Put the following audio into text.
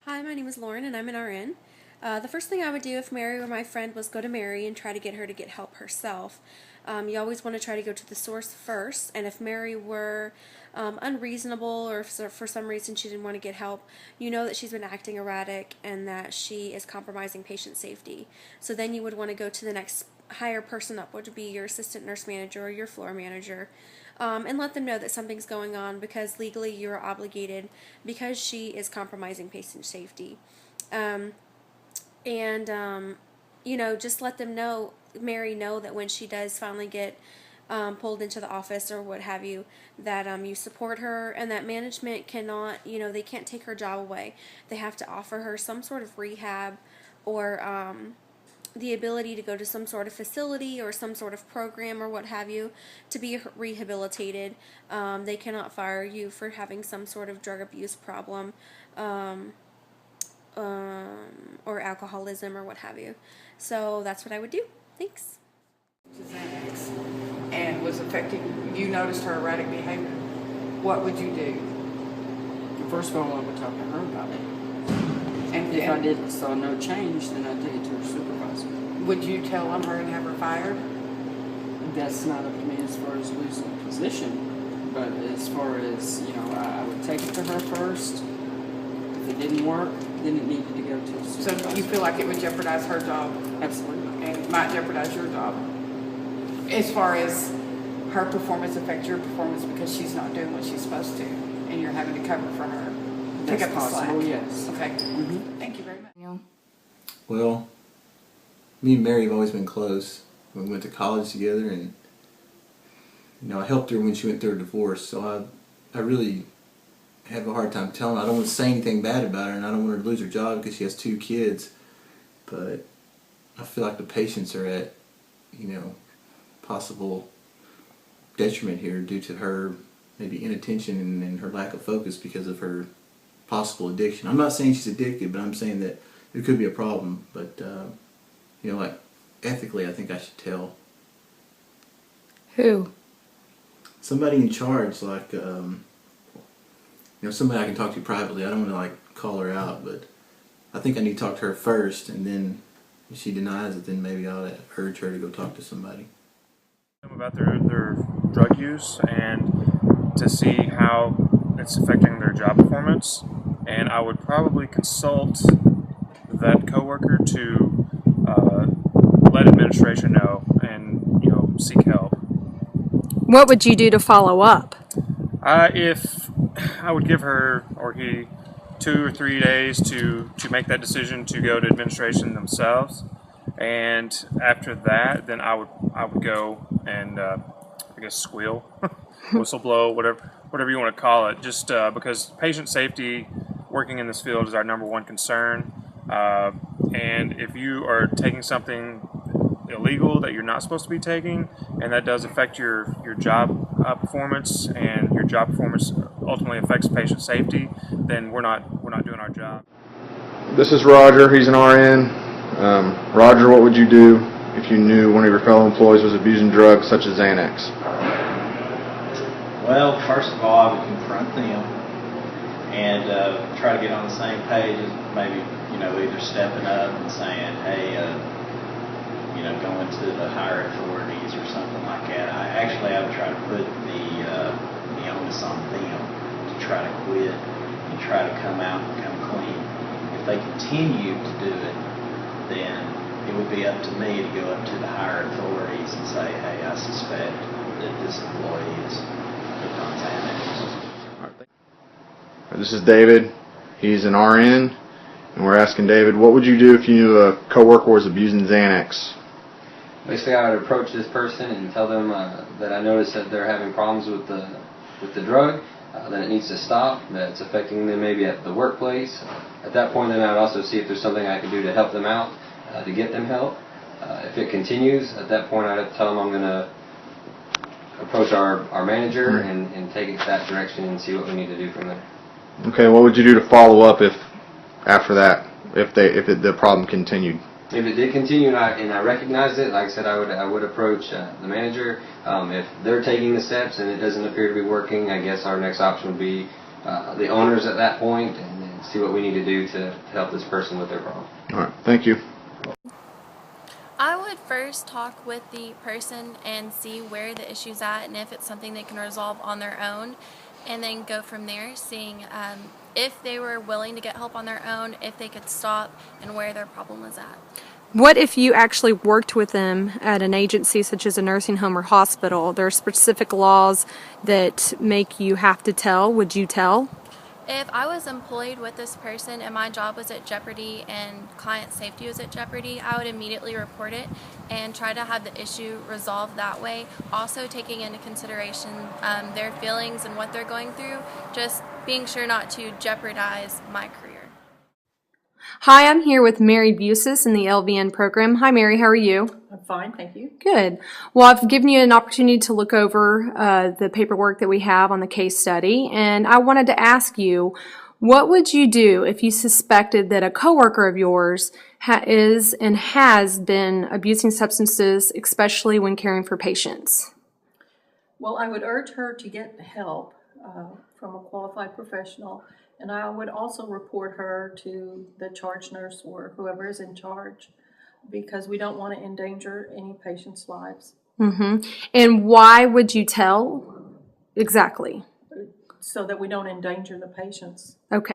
Hi, my name is Lauren and I'm an RN. The first thing I would do if Mary were my friend was go to Mary and try to get her to get help herself. You always want to try to go to the source first, and if Mary were unreasonable or if for some reason she didn't want to get help, you know that she's been acting erratic and that she is compromising patient safety. So then you would want to go to the next higher person up, which would be your assistant nurse manager or your floor manager, and let them know that something's going on because legally you're obligated because she is compromising patient safety. Um, and just let them know, Mary know that when she does finally get pulled into the office or what have you, that you support her and that management cannot, they can't take her job away. They have to offer her some sort of rehab or the ability to go to some sort of facility or some sort of program or what have you to be rehabilitated. They cannot fire you for having some sort of drug abuse problem um, or alcoholism or what have you. So that's what I would do. Thanks. Xanax and was affecting, you noticed her erratic behavior, what would you do? First of all, I would talk to her about it. And If I saw no change, then I'd take it to her supervisor. would you tell on her and have her fired? That's not up to me as far as losing a position, but as far as, I would take it to her first. If it didn't work, then it needed to go to the So supervisor. you feel like it would jeopardize her job Absolutely. and might jeopardize your job? As far as her performance affect your performance because she's not doing what she's supposed to and you're having to cover for her? Pick That's up the slack. possible, yes. Okay. Mm-hmm. Thank you very much. Well, me and Mary have always been close. We went to college together, and I helped her when she went through a divorce. So I really have a hard time telling her. I don't want to say anything bad about her, and I don't want her to lose her job because she has 2 kids. But I feel like the patients are at, possible detriment here due to her maybe inattention and her lack of focus because of her possible addiction. I'm not saying she's addicted, but I'm saying that there could be a problem. But like ethically, I think I should tell Who? somebody in charge, like somebody I can talk to privately. I don't want to call her out, but I think I need to talk to her first, and then if she denies it, then maybe I'll urge her to go talk to somebody. About their drug use and to see how it's affecting their job performance, and I would probably consult that coworker to let administration know and seek help. What would you do to follow up? If I would give her or he 2 or 3 days to make that decision to go to administration themselves, and after that, then I would go and I guess squeal, whistle blow, whatever you want to call it. Just because patient safety, working in this field, is our #1 concern. And if you are taking something illegal that you're not supposed to be taking, and that does affect your job performance, and your job performance ultimately affects patient safety, then we're not doing our job. This is Roger. He's an RN. Roger, what would you do if you knew one of your fellow employees was abusing drugs such as Xanax? Well, first of all, I would confront them and try to get on the same page as maybe, either stepping up and saying, hey, going to the higher authorities or something like that. I would try to put the onus on them to try to quit and try to come out and come clean. If they continue to do it, then it would be up to me to go up to the higher authorities and say, hey, I suspect that this employee is hooked on Xanax. This is David. He's an RN, and we're asking David, what would you do if you knew a coworker was abusing Xanax? Basically, I would approach this person and tell them that I notice that they're having problems with the drug, that it needs to stop, that it's affecting them maybe at the workplace. At that point, then I would also see if there's something I can do to help them out, to get them help. If it continues, at that point, I'd have to tell them I'm going to approach our manager and take it that direction and see what we need to do from there. Okay, what would you do to follow up after that, if the problem continued? If it did continue and I recognized it, like I said, I would approach the manager. If they're taking the steps and it doesn't appear to be working, I guess our next option would be the owners at that point, and see what we need to do to help this person with their problem. All right, thank you. I would first talk with the person and see where the issue's at and if it's something they can resolve on their own, and then go from there, seeing if they were willing to get help on their own, if they could stop, and where their problem was at. What if you actually worked with them at an agency such as a nursing home or hospital? There are specific laws that make you have to tell. Would you tell? If I was employed with this person and my job was at jeopardy and client safety was at jeopardy, I would immediately report it and try to have the issue resolved that way. Also taking into consideration their feelings and what they're going through, just being sure not to jeopardize my career. Hi, I'm here with Mary Busis in the LVN program. Hi, Mary. How are you? I'm fine, thank you. Good. Well, I've given you an opportunity to look over the paperwork that we have on the case study, and I wanted to ask you, what would you do if you suspected that a coworker of yours is and has been abusing substances, especially when caring for patients? Well, I would urge her to get help from a qualified professional, and I would also report her to the charge nurse or whoever is in charge, because we don't want to endanger any patients' lives. Mm-hmm. And why would you tell exactly? So that we don't endanger the patients. Okay.